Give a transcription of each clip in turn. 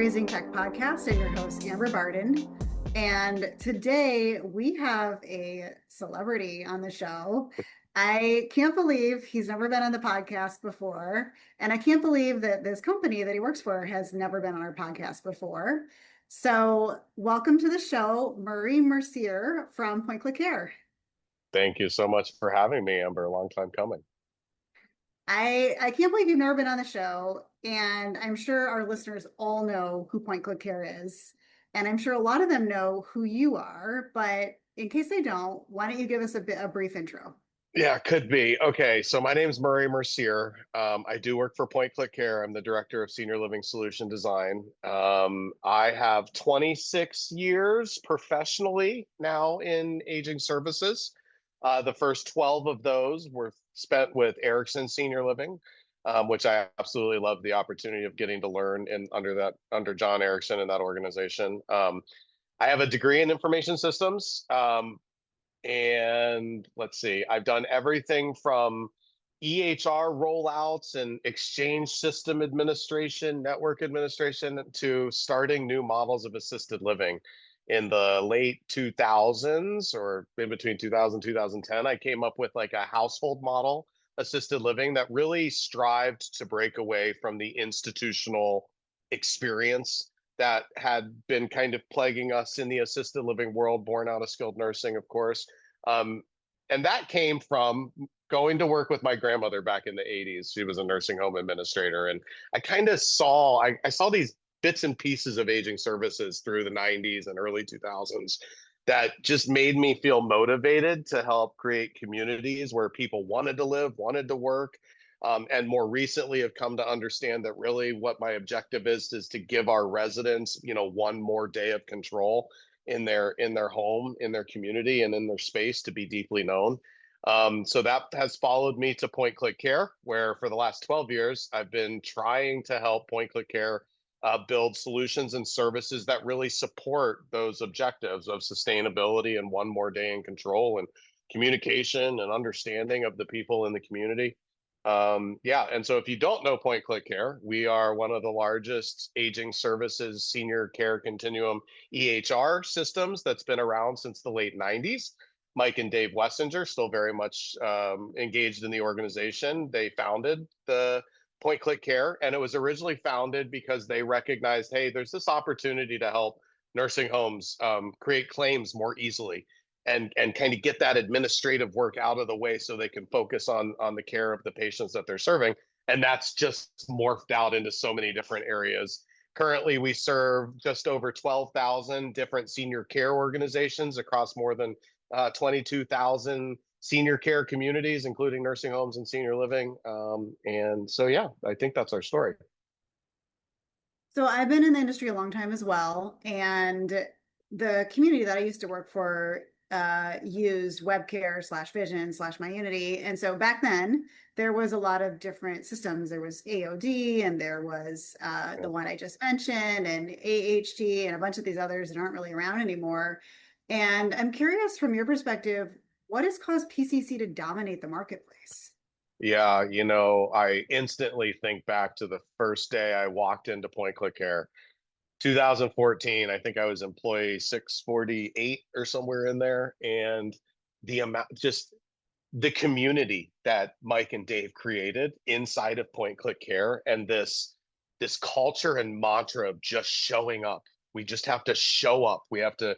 Raising Tech podcast. I'm your host, Amber Barden. And today we have a celebrity on the show. I can't believe he's never been on the podcast before. And I can't believe that this company that he works for has never been on our podcast before. So, welcome to the show, Murry Mercier from PointClickCare. Thank you so much for having me, Amber. A long time coming. I can't believe you've never been on the show, and I'm sure our listeners all know who PointClickCare is, and I'm sure a lot of them know who you are. But in case they don't, why don't you give us a brief intro? Yeah, could be. Okay, so my name is Murray Mercier. I do work for PointClickCare. I'm the director of senior living solution design. I have 26 years professionally now in aging services. The first 12 of those were spent with Erickson Senior Living, which I absolutely love the opportunity of getting to learn in under John Erickson in that organization. I have a degree in information systems. And let's see, I've done everything from EHR rollouts and exchange system administration, network administration, to starting new models of assisted living. In the late 2000s, or in between 2000 2010, I came up with like a household model assisted living that really strived to break away from the institutional experience that had been kind of plaguing us in the assisted living world, born out of skilled nursing, of course. Um, and that came from going to work with my grandmother back in the 80s. She was a nursing home administrator. And I kind of I saw these bits and pieces of aging services through the 90s and early 2000s that just made me feel motivated to help create communities where people wanted to live, wanted to work, and more recently have come to understand that really what my objective is to give our residents, one more day of control in their home, in their community, and in their space to be deeply known. So that has followed me to PointClickCare, where for the last 12 years I've been trying to help PointClickCare build solutions and services that really support those objectives of sustainability and one more day in control and communication and understanding of the people in the community. Yeah, and so if you don't know PointClickCare, we are one of the largest aging services senior care continuum EHR systems that's been around since the late 90s. Mike and Dave Wessinger still very much engaged in the organization. They founded the PointClickCare, and it was originally founded because they recognized, hey, there's this opportunity to help nursing homes create claims more easily and kind of get that administrative work out of the way so they can focus on the care of the patients that they're serving. And that's just morphed out into so many different areas. Currently, we serve just over 12,000 different senior care organizations across more than 22,000 senior care communities, including nursing homes and senior living. And so, yeah, I think that's our story. So, I've been in the industry a long time as well, and the community that I used to work for used WebCare slash Vision slash MyUnity. And so back then, there was a lot of different systems. There was AOD, and there was Yeah. the one I just mentioned, and AHT, and a bunch of these others that aren't really around anymore. And I'm curious from your perspective, what has caused PCC to dominate the marketplace? Yeah, I instantly think back to the first day I walked into PointClickCare, 2014. I think I was employee 648 or somewhere in there. And the amount, just the community that Mike and Dave created inside of PointClickCare, and this culture and mantra of just showing up. We just have to show up. We have to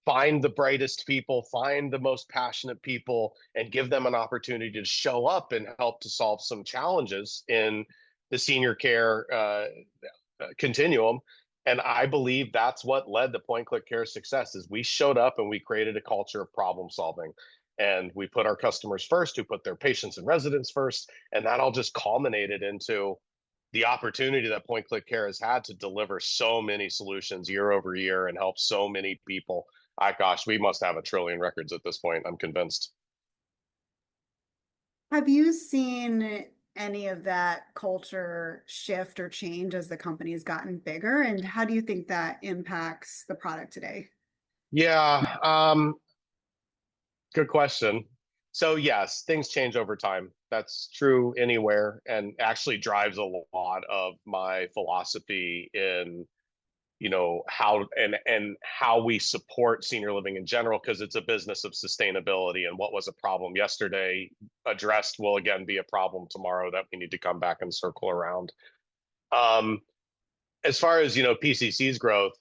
find the brightest people, find the most passionate people, and give them an opportunity to show up and help to solve some challenges in the senior care continuum. And I believe that's what led to PointClickCare's success is we showed up and we created a culture of problem solving. And we put our customers first, who put their patients and residents first. And that all just culminated into the opportunity that PointClickCare has had to deliver so many solutions year over year and help so many people. Gosh, we must have a trillion records at this point, I'm convinced. Have you seen any of that culture shift or change as the company has gotten bigger? And how do you think that impacts the product today? Yeah, good question. So yes, things change over time. That's true anywhere, and actually drives a lot of my philosophy in how we support senior living in general, because it's a business of sustainability, and what was a problem yesterday addressed will again be a problem tomorrow that we need to come back and circle around. um, as far as PCC's growth,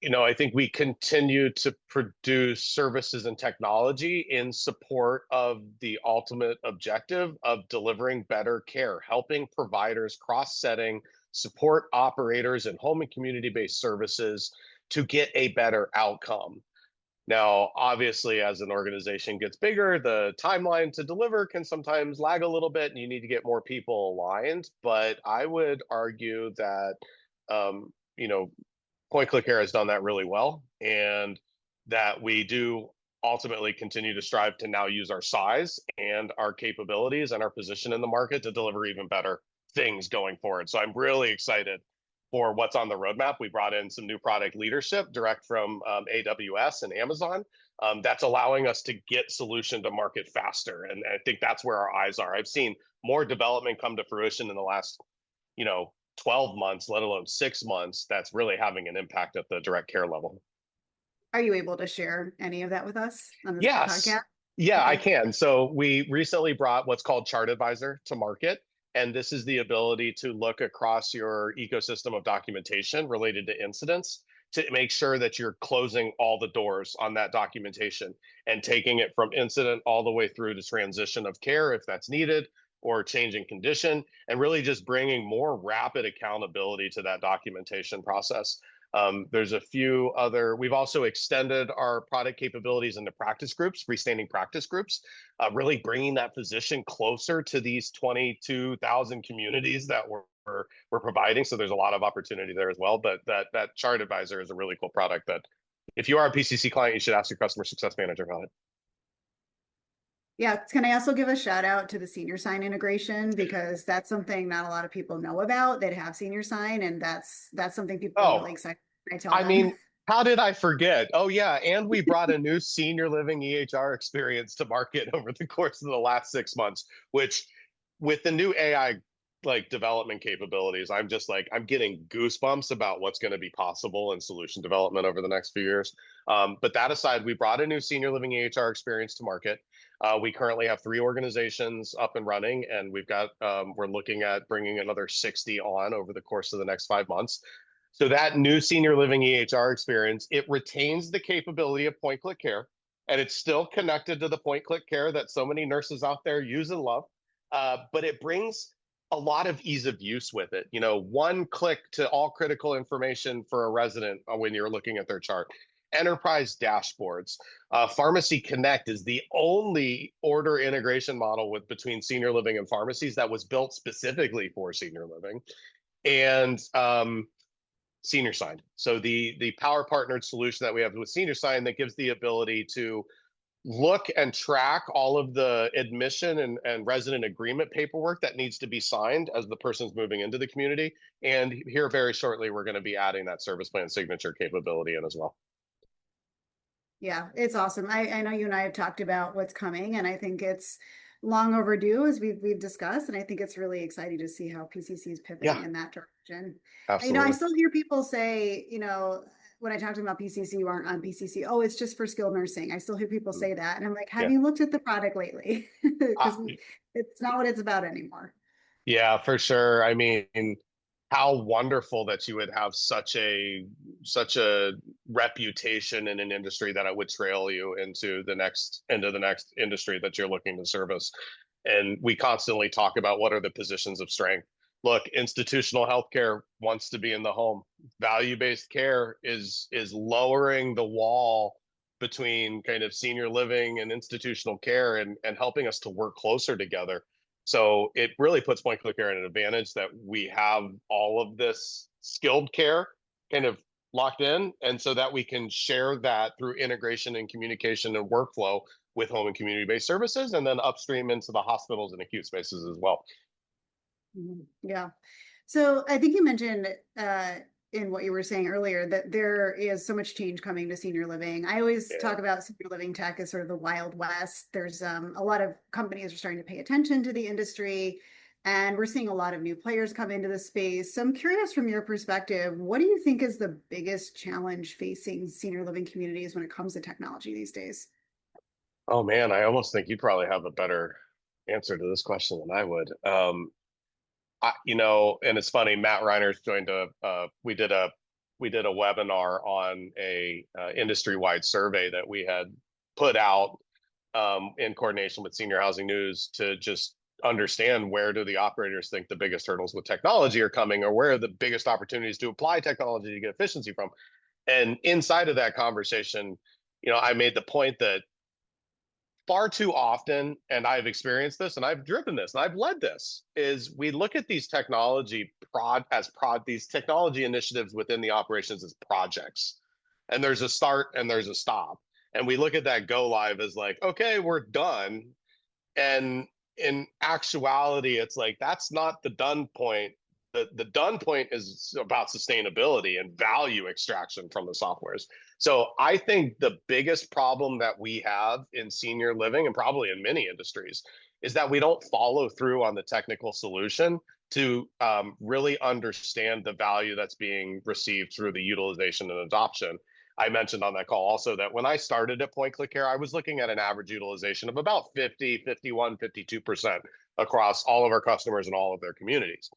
I think we continue to produce services and technology in support of the ultimate objective of delivering better care, helping providers cross-setting, support operators and home and community-based services to get a better outcome. Now, obviously, as an organization gets bigger, the timeline to deliver can sometimes lag a little bit, and you need to get more people aligned. But I would argue that, um, you know, PointClickCare has done that really well, and that we do ultimately continue to strive to now use our size and our capabilities and our position in the market to deliver even better things going forward. So I'm really excited for what's on the roadmap. We brought in some new product leadership direct from AWS and Amazon. That's allowing us to get solution to market faster. And I think that's where our eyes are. I've seen more development come to fruition in the last, 12 months, let alone 6 months, that's really having an impact at the direct care level. Are you able to share any of that with us on this Yes. podcast? Yeah, I Okay. can. So we recently brought what's called Chart Advisor to market. And this is the ability to look across your ecosystem of documentation related to incidents to make sure that you're closing all the doors on that documentation and taking it from incident all the way through to transition of care if that's needed, or changing condition, and really just bringing more rapid accountability to that documentation process. There's a few other, we've also extended our product capabilities into practice groups, freestanding practice groups, really bringing that physician closer to these 22,000 communities that we're providing. So there's a lot of opportunity there as well. But that Chart Advisor is a really cool product that if you are a PCC client, you should ask your customer success manager about it. Yeah. Can I also give a shout out to the senior sign integration, because that's something not a lot of people know about that have senior sign, and that's something people are really Oh, excited when I tell I them. mean, how did I forget? Oh yeah, and we brought a new senior living EHR experience to market over the course of the last 6 months, which with the new AI like development capabilities, I'm just like I'm getting goosebumps about what's going to be possible in solution development over the next few years. But that aside, we brought a new senior living EHR experience to market. We currently have 3 organizations up and running, and we're looking at bringing another 60 on over the course of the next 5 months. So that new senior living EHR experience, it retains the capability of PointClickCare, and it's still connected to the PointClickCare that so many nurses out there use and love. But it brings a lot of ease of use with it. One click to all critical information for a resident when you're looking at their chart. Enterprise dashboards. Pharmacy Connect is the only order integration model between senior living and pharmacies that was built specifically for senior living. And Senior Sign. So the power partnered solution that we have with Senior Sign that gives the ability to look and track all of the admission and resident agreement paperwork that needs to be signed as the person's moving into the community. And here very shortly, we're going to be adding that service plan signature capability in as well. Yeah, it's awesome. I know you and I have talked about what's coming, and I think it's long overdue, as we've discussed. And I think it's really exciting to see how PCC is pivoting Yeah, in that direction. I absolutely. still hear people say, when I talk to them about PCC who aren't on PCC, oh, it's just for skilled nursing. I still hear people Mm. say that, and I'm like, have Yeah. you looked at the product lately? Uh, Because it's not what it's about anymore. Yeah, for sure. I mean, how wonderful that you would have such a reputation in an industry that it would trail you into the next industry that you're looking to service. And we constantly talk about what are the positions of strength. Look, institutional healthcare wants to be in the home. Value-based care is lowering the wall between kind of senior living and institutional care, and helping us to work closer together. So it really puts PointClickCare at an advantage that we have all of this skilled care kind of locked in, and so that we can share that through integration and communication and workflow with home and community-based services, and then upstream into the hospitals and acute spaces as well. Mhm. Yeah. So I think you mentioned in what you were saying earlier that there is so much change coming to senior living. I always Yeah. talk about senior living tech as sort of the Wild West. There's a lot of companies are starting to pay attention to the industry, And we're seeing a lot of new players come into the space. So I'm curious from your perspective, what do you think is the biggest challenge facing senior living communities when it comes to technology these days? Oh man, I almost think you probably have a better answer to this question than I would. And it's funny, Matt Reiner's joined we did a webinar on a industry-wide survey that we had put out in coordination with Senior Housing News to just understand where do the operators think the biggest hurdles with technology are coming, or where are the biggest opportunities to apply technology to get efficiency from. And inside of that conversation, I made the point that far too often, and I've experienced this and I've driven this and I've led this, is we look at these these technology initiatives within the operations as projects. And there's a start and there's a stop. And we look at that go live as like, okay, we're done. And in actuality, it's like that's not the done point. The done point is about sustainability and value extraction from the softwares. So I think the biggest problem that we have in senior living, and probably in many industries, is that we don't follow through on the technical solution to really understand the value that's being received through the utilization and adoption. I mentioned on that call also that when I started at PointClickCare, I was looking at an average utilization of about 50, 51, 52% across all of our customers and all of their communities.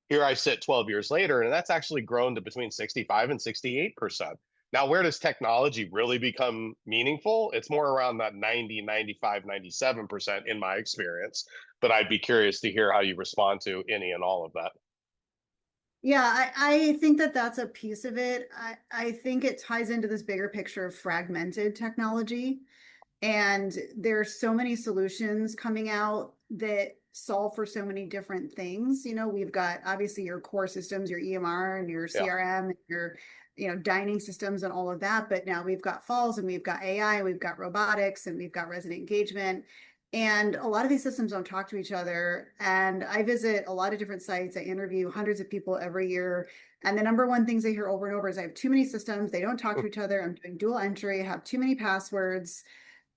Here I sit 12 years later, and that's actually grown to between 65 and 68%. Now, where does technology really become meaningful? It's more around that 90, 95, 97% in my experience. But I'd be curious to hear how you respond to any and all of that. Yeah, I think that that's a piece of it. I think it ties into this bigger picture of fragmented technology. And there's so many solutions coming out that solve for so many different things. We've got obviously your core systems, your EMR and your Yeah. CRM, and your, dining systems and all of that. But now we've got falls and we've got AI, we've got robotics, and we've got resident engagement. And a lot of these systems don't talk to each other. And I visit a lot of different sites. I interview hundreds of people every year. And the number one things I hear over and over is I have too many systems. They don't talk to each other. I'm doing dual entry, I have too many passwords.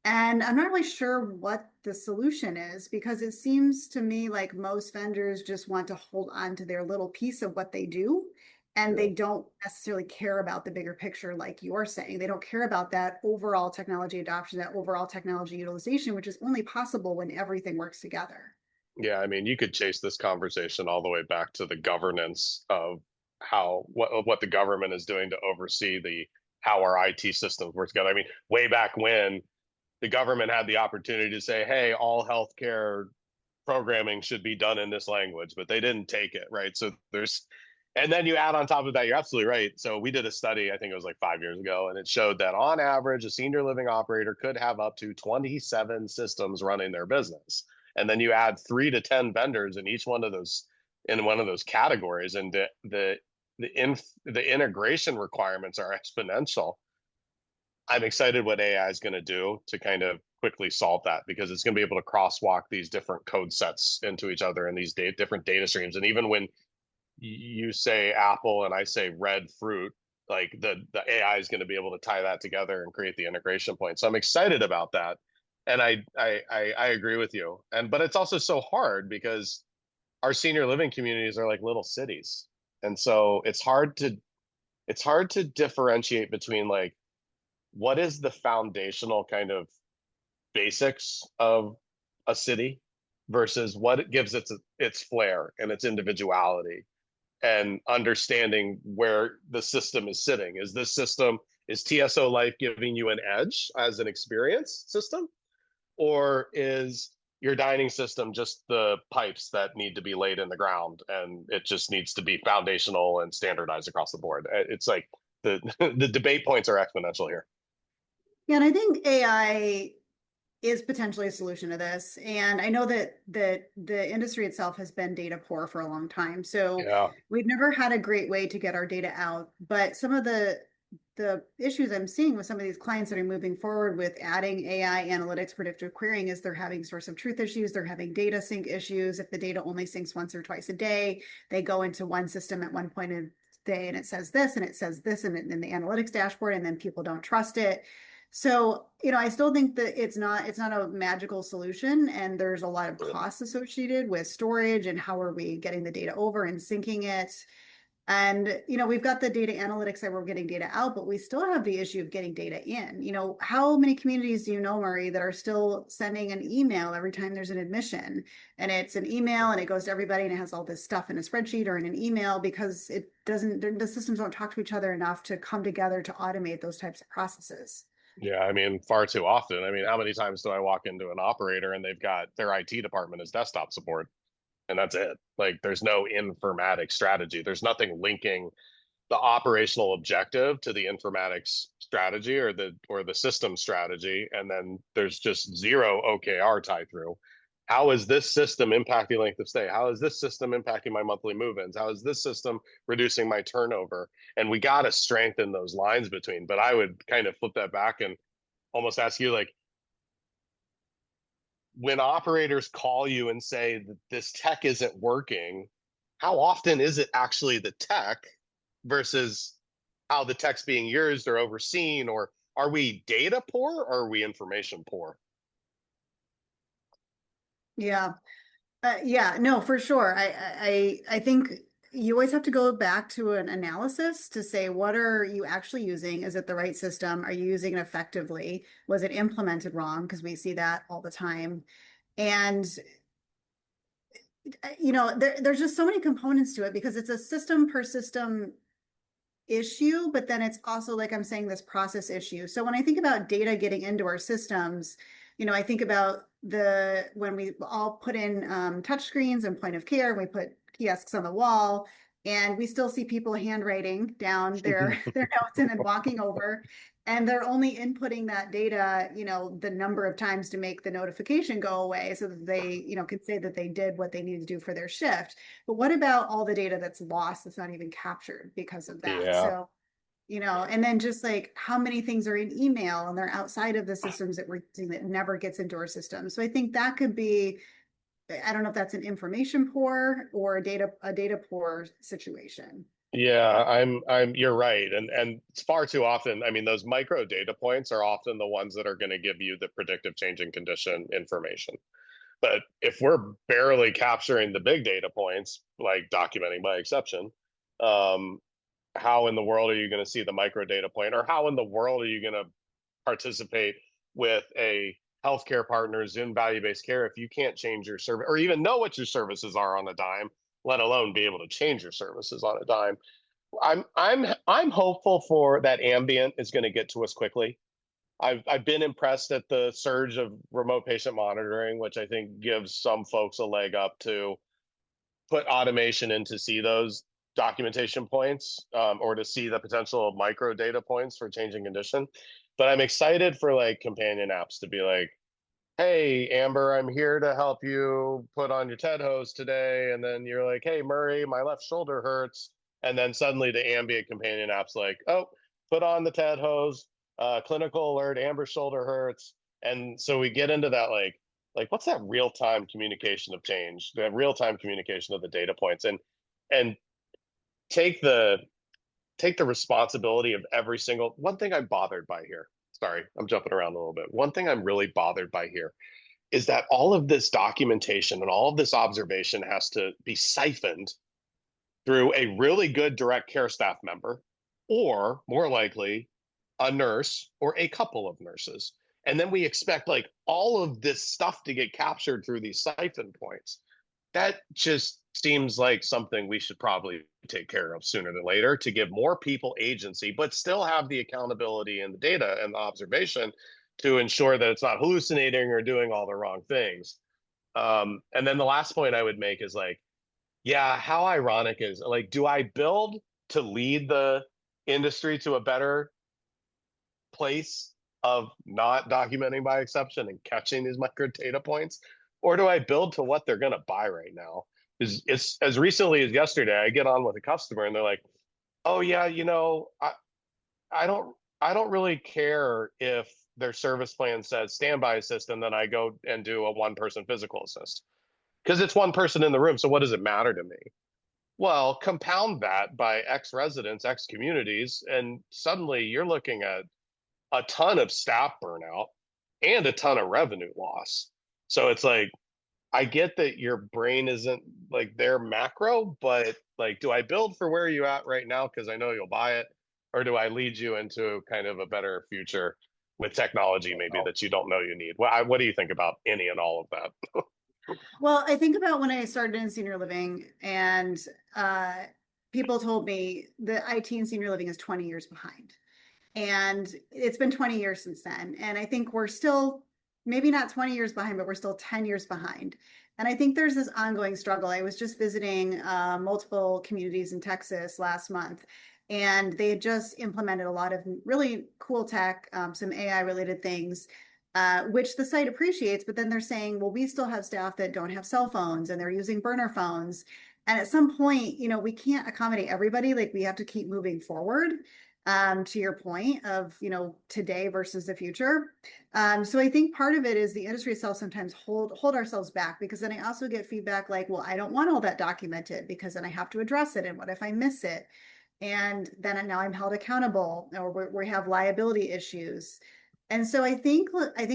And I'm not really sure what the solution is, because it seems to me like most vendors just want to hold on to their little piece of what they do. And Yeah. they don't necessarily care about the bigger picture, like you're saying. They don't care about that overall technology adoption, that overall technology utilization, which is only possible when everything works together. Yeah, I mean, you could chase this conversation all the way back to the governance of what the government is doing to oversee the how our IT systems work together. I mean, way back when the government had the opportunity to say, "Hey, all healthcare programming should be done in this language," but they didn't take it, right? And then you add on top of that, you're absolutely right. So we did a study, I think it was like 5 years ago, and it showed that on average, a senior living operator could have up to 27 systems running their business. And then you add 3 to 10 vendors in each one of those in one of those categories, and the integration requirements are exponential. I'm excited what AI is going to do to kind of quickly solve that, because it's going to be able to crosswalk these different code sets into each other and these different data streams. And even when you say apple and I say red fruit, like the AI is going to be able to tie that together and create the integration point. So I'm excited about that. And I agree with you. But it's also so hard because our senior living communities are like little cities. And so it's hard to differentiate between like what is the foundational kind of basics of a city versus what gives its flair and its individuality, and understanding where the system is sitting. Is TSO Life giving you an edge as an experience system, or is your dining system just the pipes that need to be laid in the ground and it just needs to be foundational and standardized across the board? It's like the the debate points are exponential here. Yeah, and I think AI is potentially a solution to this. And I know that the industry itself has been data poor for a long time. So Yeah. we've never had a great way to get our data out. But some of the issues I'm seeing with some of these clients that are moving forward with adding AI analytics, predictive querying, is they're having source of truth issues. They're having data sync issues. If the data only syncs once or twice a day, they go into one system at one point in the day and it says this and it says this in the analytics dashboard, and then people don't trust it. So, I still think that it's not a magical solution, and there's a lot of costs associated with storage and how are we getting the data over and syncing it. And, we've got the data analytics that we're getting data out, but we still have the issue of getting data in. How many communities do you know, Murray, that are still sending an email every time there's an admission? And it's an email and it goes to everybody and it has all this stuff in a spreadsheet or in an email because it doesn't, the systems don't talk to each other enough to come together to automate those types of processes. Yeah, I mean, far too often. I mean, how many times do I walk into an operator and they've got their IT department as desktop support, and that's it? Like, there's no informatics strategy. There's nothing linking the operational objective to the informatics strategy or the system strategy, and then there's just zero OKR tie through. How is this system impacting length of stay? How is this system impacting my monthly move-ins? How is this system reducing my turnover? And we got to strengthen those lines between. But I would kind of flip that back and almost ask you, like, when operators call you and say that this tech isn't working, how often is it actually the tech versus how the tech's being used or overseen? Or are we data poor or are we information poor? Yeah. Yeah, no, for sure. I think you always have to go back to an analysis to say, what are you actually using? Is it the right system? Are you using it effectively? Was it implemented wrong? Because we see that all the time. And there's just so many components to it because it's a system per system issue, but then it's also, like I'm saying, this process issue. So when I think about data getting into our systems, I think about when we all put in touch screens and point of care, we put kiosks on the wall, and we still see people handwriting down their notes and then walking over, and they're only inputting that data, the number of times to make the notification go away so that they, can say that they did what they need to do for their shift. But what about all the data that's lost, that's not even captured because of that? Yeah. So, and then just like how many things are in email and they're outside of the systems that we're using that never gets into our system. So I think that could be, I don't know if that's an information poor or a data poor situation. Yeah, you're right. And it's far too often, I mean, those micro data points are often the ones that are going to give you the predictive changing condition information. But if we're barely capturing the big data points, like documenting by exception, um, how in the world are you going to see the micro data point, or how in the world are you going to participate with a healthcare partners in value-based care if you can't change your service or even know what your services are on a dime, let alone be able to change your services on a dime? I'm hopeful for that ambient is going to get to us quickly. I've been impressed at the surge of remote patient monitoring, which I think gives some folks a leg up to put automation in to see those documentation points, or to see the potential micro data points for changing condition. But I'm excited for like companion apps to be like, hey, Amber, I'm here to help you put on your TED hose today. And then you're like, hey, Murray, my left shoulder hurts. And then suddenly the ambient companion app's like, oh, put on the TED hose, clinical alert, Amber shoulder hurts. And so we get into that like what's that real-time communication of change, that real-time communication of the data points, and take the take the responsibility of every single one thing I'm bothered by here. Sorry, I'm jumping around a little bit. One thing I'm really bothered by here is that all of this documentation and all of this observation has to be siphoned through a really good direct care staff member, or more likely, a nurse or a couple of nurses. And then we expect like all of this stuff to get captured through these siphon points. That just seems like something we should probably take care of sooner than later to give more people agency, but still have the accountability and the data and the observation to ensure that it's not hallucinating or doing all the wrong things. And then the last point I would make is like, yeah, how ironic is like, do I build to lead the industry to a better place of not documenting by exception and catching these micro data points? Or do I build to what they're going to buy right now? It's as recently as yesterday, I get on with a customer and they're like, oh yeah, I don't really care if their service plan says standby assist and then I go and do a one person physical assist because it's one person in the room. So what does it matter to me? Well, compound that by X residents, X communities, and suddenly you're looking at a ton of staff burnout and a ton of revenue loss. So it's like, I get that your brain isn't like their macro, but like, do I build for where you at right now because I know you'll buy it, or do I lead you into kind of a better future with technology maybe that you don't know you need? What do you think about any and all of that? Well, I think about when I started in senior living, and uh, people told me the IT in senior living is 20 years behind. And it's been 20 years since then. And I think we're still maybe not 20 years behind, but we're still 10 years behind. And I think there's this ongoing struggle. I was just visiting multiple communities in Texas last month, and they had just implemented a lot of really cool tech, some AI related things, which the site appreciates. But then they're saying, well, we still have staff that don't have cell phones and they're using burner phones. And at some point, we can't accommodate everybody. Like we have to keep moving forward, to your point of, today versus the future. So I think part of it is the industry itself sometimes hold ourselves back, because then I also get feedback like, well, I don't want all that documented because then I have to address it. And what if I miss it? And then now I'm held accountable, or we have liability issues. And so I think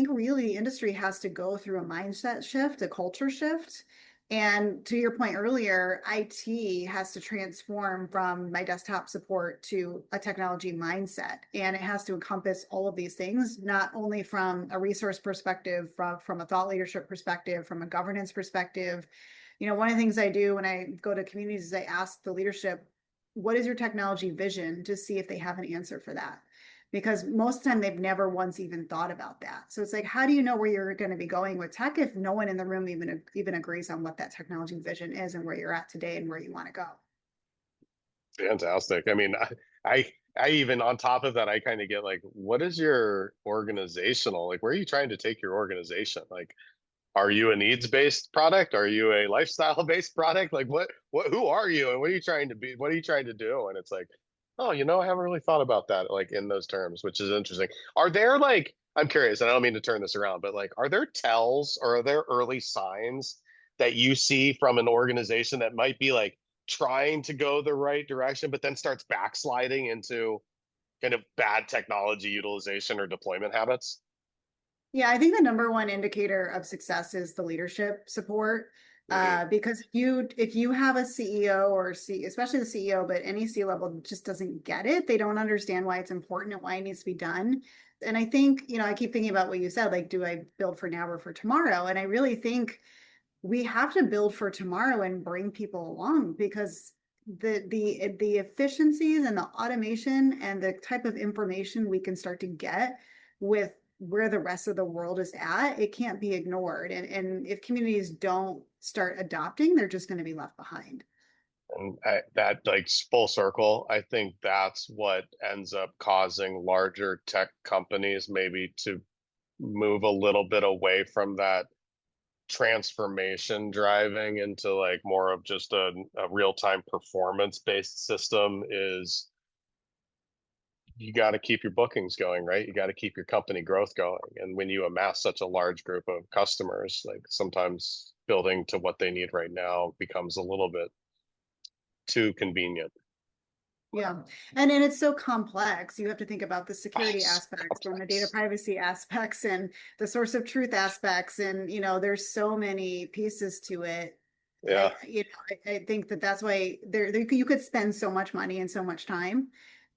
really the industry has to go through a mindset shift, a culture shift. And to your point earlier, IT has to transform from my desktop support to a technology mindset. And it has to encompass all of these things, not only from a resource perspective, from a thought leadership perspective, from a governance perspective. One of the things I do when I go to communities is I ask the leadership, what is your technology vision, to see if they have an answer for that. Because most of the time they've never once even thought about that. So it's like, how do you know where you're going to be going with tech if no one in the room even agrees on what that technology vision is and where you're at today and where you want to go? Fantastic. I mean, I even on top of that, I kind of get like, what is your organizational, like, where are you trying to take your organization? Like, are you a needs-based product? Are you a lifestyle-based product? Like who are you and what are you trying to be? What are you trying to do? And it's like, oh, I haven't really thought about that like in those terms, which is interesting. Are there like, I'm curious, and I don't mean to turn this around, but like, are there tells or are there early signs that you see from an organization that might be like trying to go the right direction, but then starts backsliding into kind of bad technology utilization or deployment habits? Yeah, I think the number one indicator of success is the leadership support. Hmm. Because if you have a CEO or especially the CEO, but any C level just doesn't get it, they don't understand why it's important and why it needs to be done. And I think, I keep thinking about what you said, like, do I build for now or for tomorrow? And I really think we have to build for tomorrow and bring people along, because the efficiencies and the automation and the type of information we can start to get with where the rest of the world is at, it can't be ignored. And if communities don't start adopting, they're just going to be left behind. And that like full circle, I think that's what ends up causing larger tech companies maybe to move a little bit away from that transformation driving into like more of just a real-time performance-based system is you got to keep your bookings going, right? You got to keep your company growth going. And when you amass such a large group of customers, like sometimes building to what they need right now becomes a little bit too convenient. Yeah. And it's so complex. You have to think about the Oh, security so aspects and the data complex. privacy aspects and the source of truth aspects. And, there's so many pieces to it. Yeah. I think that's why you could spend so much money and so much time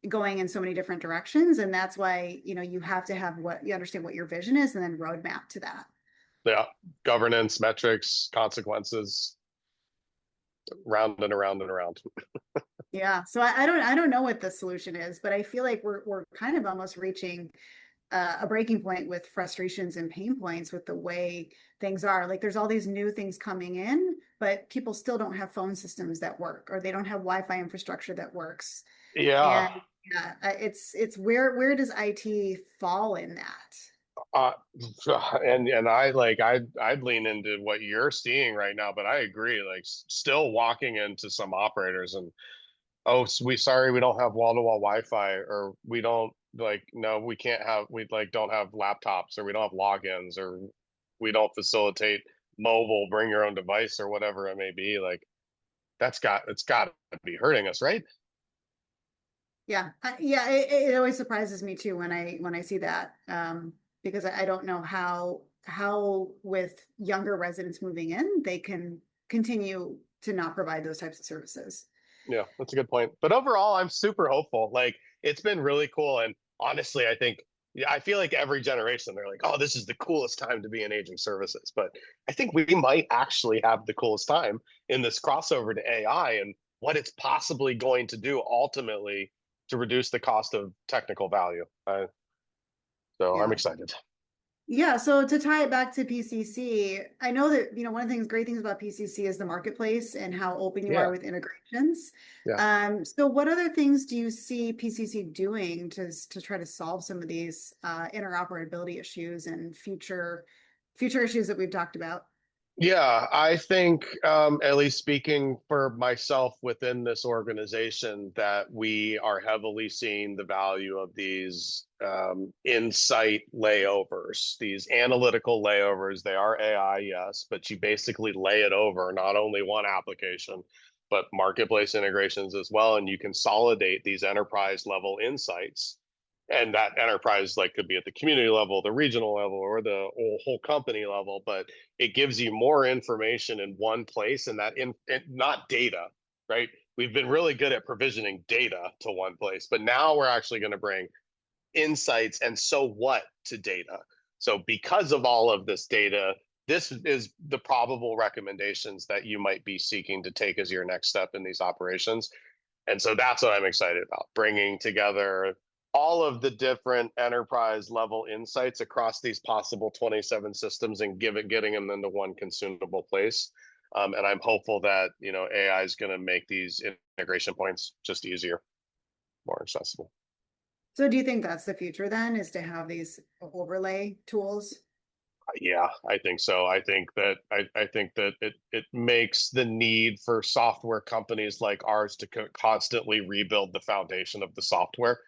going in so many different directions. And that's why, you have to have what you understand what your vision is and then roadmap to that. Yeah. Governance, metrics, consequences, round and around and around. Yeah. So I don't know what the solution is, but I feel like we're kind of almost reaching a breaking point with frustrations and pain points with the way things are. Like there's all these new things coming in, but people still don't have phone systems that work, or they don't have Wi-Fi infrastructure that works. Yeah. And yeah, it's where does IT fall in that? Uh, and I like I'd lean into what you're seeing right now, but I agree. Like still walking into some operators and oh, we sorry we don't have wall-to-wall Wi-Fi, or we don't like no we can't have we like don't have laptops, or we don't have logins, or we don't facilitate mobile, bring your own device or whatever it may be. Like it's got to be hurting us, right? Yeah. Yeah. It always surprises me too when I see that, because I don't know how with younger residents moving in, they can continue to not provide those types of services. Yeah, that's a good point. But overall, I'm super hopeful. Like it's been really cool. And honestly, I think yeah, I feel like every generation they're like, oh, this is the coolest time to be in aging services. But I think we might actually have the coolest time in this crossover to AI and what it's possibly going to do ultimately to reduce the cost of technical value. So I'm Yeah. excited. Yeah, so to tie it back to PCC, I know that, one of the great things about PCC is the marketplace and how open you are Yeah. with integrations. Yeah. So what other things do you see PCC doing to try to solve some of these interoperability issues and future issues that we've talked about? Yeah, I think, at least speaking for myself within this organization, that we are heavily seeing the value of these insight layovers, these analytical layovers. They are AI, yes, but you basically lay it over not only one application, but marketplace integrations as well. And you consolidate these enterprise level insights, and that enterprise like could be at the community level, the regional level, or the whole company level, but it gives you more information in one place, and not data, right? We've been really good at provisioning data to one place, but now we're actually going to bring insights and so what to data. So because of all of this data, this is the probable recommendations that you might be seeking to take as your next step in these operations. And so that's what I'm excited about, bringing together all of the different enterprise level insights across these possible 27 systems and getting them into one consumable place. And I'm hopeful that, AI is going to make these integration points just easier, more accessible. So do you think that's the future then, is to have these overlay tools? Yeah, I think so. I think that it makes the need for software companies like ours to constantly rebuild the foundation of the software.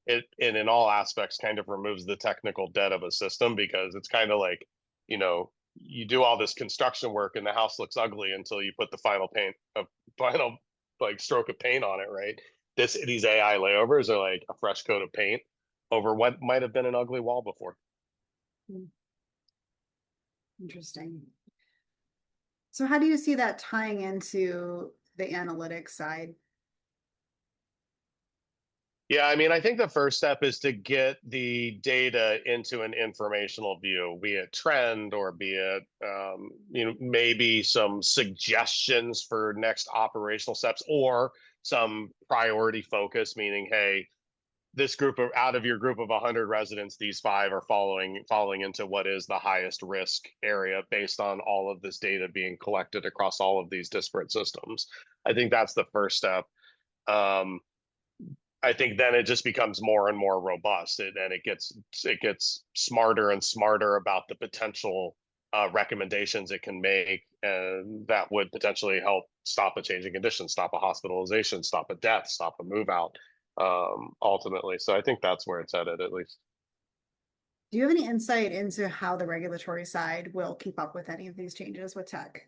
It and in all aspects kind of removes the technical debt of a system, because it's kind of like, you do all this construction work and the house looks ugly until you put the final like stroke of paint on it, right? These AI layovers are like a fresh coat of paint over what might have been an ugly wall before. Hmm, interesting. So how do you see that tying into the analytics side? Yeah, I mean, I think the first step is to get the data into an informational view, be it trend or be it, maybe some suggestions for next operational steps or some priority focus, meaning, hey, this group of out of your group of 100 residents, these five are falling into what is the highest risk area based on all of this data being collected across all of these disparate systems. I think that's the first step. Um, I think then it just becomes more and more robust, and it gets smarter and smarter about the potential recommendations it can make, and that would potentially help stop a changing condition, stop a hospitalization, stop a death, stop a move out, ultimately. So I think that's where it's headed, at least. Do you have any insight into how the regulatory side will keep up with any of these changes with tech?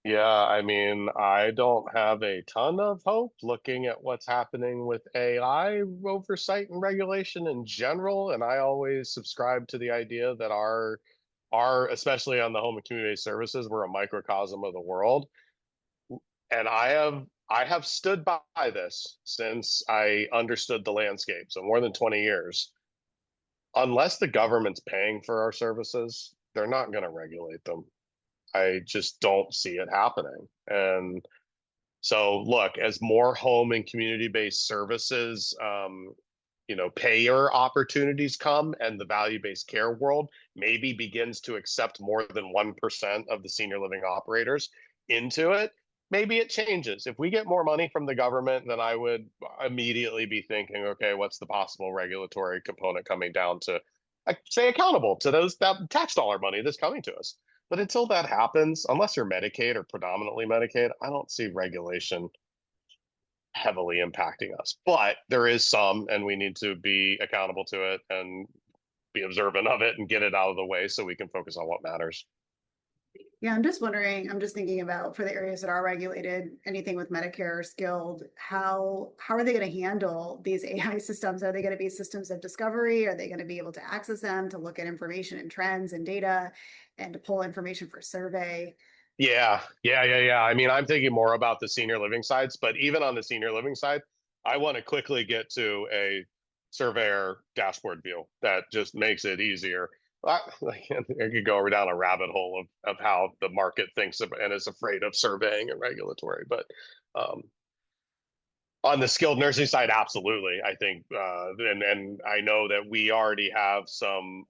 Yeah, I mean, I don't have a ton of hope looking at what's happening with AI oversight and regulation in general. And I always subscribe to the idea that especially on the home and community services, we're a microcosm of the world. And I have stood by this since I understood the landscape, so more than 20 years. Unless the government's paying for our services, they're not going to regulate them. I just don't see it happening. And so, look, as more home and community-based services, payer opportunities come, and the value-based care world maybe begins to accept more than 1% of the senior living operators into it, maybe it changes. If we get more money from the government, then I would immediately be thinking, okay, what's the possible regulatory component coming down to, I say, accountable to that tax dollar money that's coming to us. But until that happens, unless you're Medicaid or predominantly Medicaid, I don't see regulation heavily impacting us. But there is some, and we need to be accountable to it and be observant of it and get it out of the way so we can focus on what matters. Yeah, I'm just wondering, I'm just thinking about for the areas that are regulated, anything with Medicare or skilled, how are they going to handle these AI systems? Are they going to be systems of discovery? Are they going to be able to access them to look at information and trends and data and to pull information for survey? Yeah. I mean, I'm thinking more about the senior living sides, but even on the senior living side, I want to quickly get to a surveyor dashboard view that just makes it easier. I could go down a rabbit hole of how the market thinks of, and is afraid of surveying and regulatory, but um, on the skilled nursing side, absolutely. I think, and I know that we already have some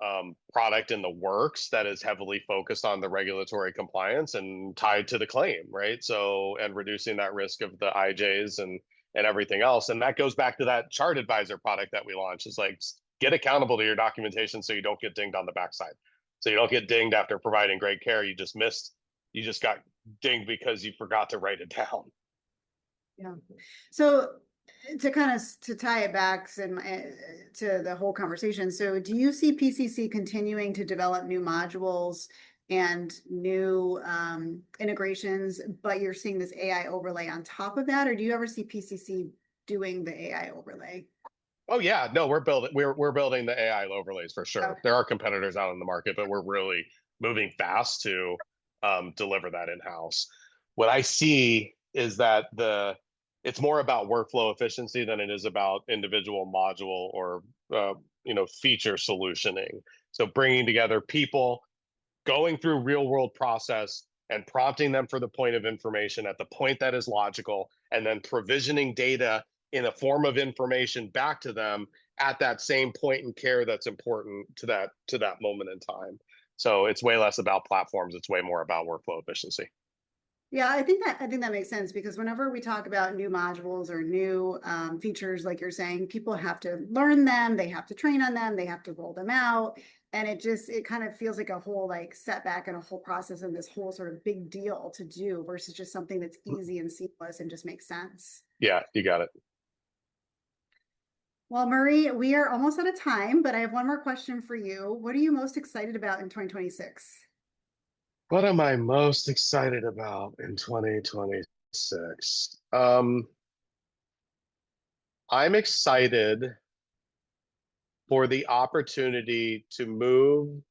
product in the works that is heavily focused on the regulatory compliance and tied to the claim, right? So, and reducing that risk of the IJs and everything else. And that goes back to that chart advisor product that we launched. It's like get accountable to your documentation so you don't get dinged on the backside. So you don't get dinged after providing great care. You just missed. You just got dinged because you forgot to write it down. Yeah. So to kind of to tie it back to the whole conversation, so do you see PCC continuing to develop new modules and new integrations, but you're seeing this AI overlay on top of that, or do you ever see PCC doing the AI overlay? Oh yeah, no, we're building the AI overlays for sure. Okay. There are competitors out in the market, but we're really moving fast to deliver that in house. What I see is that it's more about workflow efficiency than it is about individual module or feature solutioning. So bringing together people, going through real world process and prompting them for the point of information at the point that is logical, and then provisioning data in a form of information back to them at that same point in care that's important to that moment in time. So it's way less about platforms, it's way more about workflow efficiency. Yeah, I think that makes sense because whenever we talk about new modules or new features, like you're saying, people have to learn them, they have to train on them, they have to roll them out, and it kind of feels like a whole like setback and a whole process and this whole sort of big deal to do versus just something that's easy and seamless and just makes sense. Yeah, you got it. Well, Murray, we are almost out of time, but I have one more question for you. What are you most excited about in 2026? What am I most excited about in 2026? I'm excited for the opportunity to move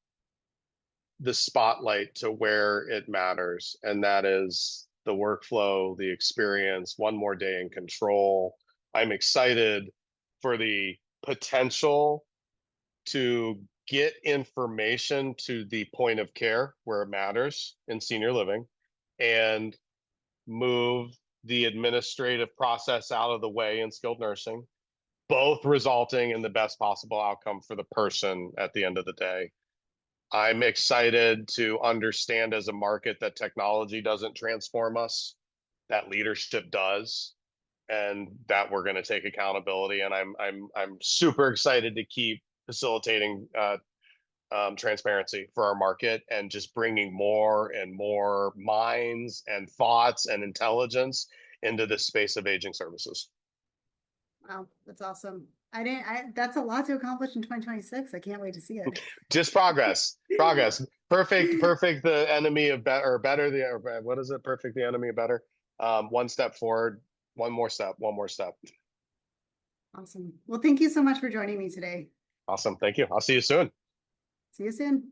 the spotlight to where it matters, and that is the workflow, the experience, one more day in control. I'm excited for the potential to get information to the point of care where it matters in senior living and move the administrative process out of the way in skilled nursing, both resulting in the best possible outcome for the person at the end of the day. I'm excited to understand as a market that technology doesn't transform us, that leadership does, and that we're going to take accountability. And I'm super excited to keep facilitating transparency for our market and just bringing more and more minds and thoughts and intelligence into this space of aging services. Wow, that's awesome. That's a lot to accomplish in 2026. I can't wait to see it. Just progress. Perfect. The enemy of better, or better. What is it? Perfect. The enemy of better. One step forward, one more step, one more step. Awesome. Well, thank you so much for joining me today. Awesome. Thank you. I'll see you soon. See you soon.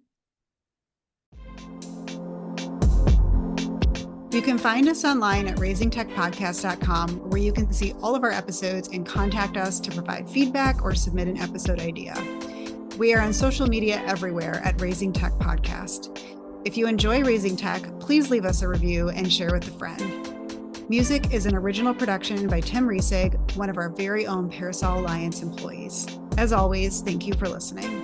You can find us online at raisingtechpodcast.com, where you can see all of our episodes and contact us to provide feedback or submit an episode idea. We are on social media everywhere at Raising Tech Podcast. If you enjoy Raising Tech, please leave us a review and share with a friend. Music is an original production by Tim Riesig, one of our very own Parasol Alliance employees. As always, thank you for listening.